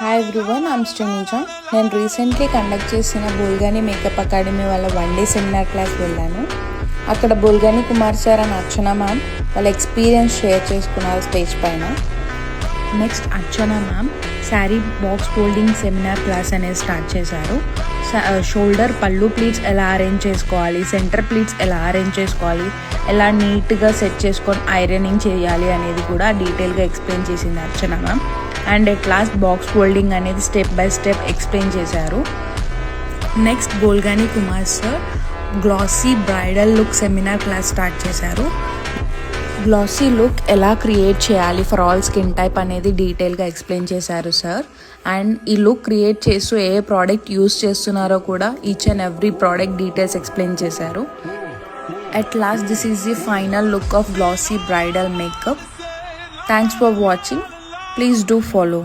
Hi everyone, I'm Srinija. నేను recently conduct చేసిన Bulganin makeup academy వాళ్ళ 1 డే సెమినార్ క్లాస్ వెళ్ళాను. అక్కడ Bulgani Kumar sir and Archana ma'am వాళ్ళ ఎక్స్పీరియన్స్ షేర్ చేసుకున్నారు స్టేజ్ పైన. Next Archana ma'am sari box folding seminar class అనేది స్టార్ట్ చేశారు. షోల్డర్ పళ్ళు ప్లీట్స్ ఎలా అరేంజ్ చేసుకోవాలి, సెంటర్ ప్లీట్స్ ఎలా అరేంజ్ చేసుకోవాలి, ఎలా నీట్గా సెట్ చేసుకొని ఐరనింగ్ చేయాలి అనేది కూడా డీటెయిల్గా ఎక్స్ప్లెయిన్ చేసింది Archana ma'am. And at last box folding అనేది స్టెప్ బై స్టెప్ ఎక్స్ప్లెయిన్ చేశారు. Next Bulgani Kumar sir glossy bridal look seminar class start చేశారు. గ్లాసీ లుక్ ఎలా క్రియేట్ చేయాలి ఫర్ ఆల్ స్కిన్ టైప్ అనేది డీటెయిల్గా ఎక్స్ప్లెయిన్ చేశారు సార్. అండ్ ఈ లుక్ క్రియేట్ చేస్తూ ఏ ప్రోడక్ట్ యూస్ చేస్తున్నారో కూడా each and every product details explain చేశారు. At last this is the final look of glossy bridal makeup. Thanks for watching. Please do follow.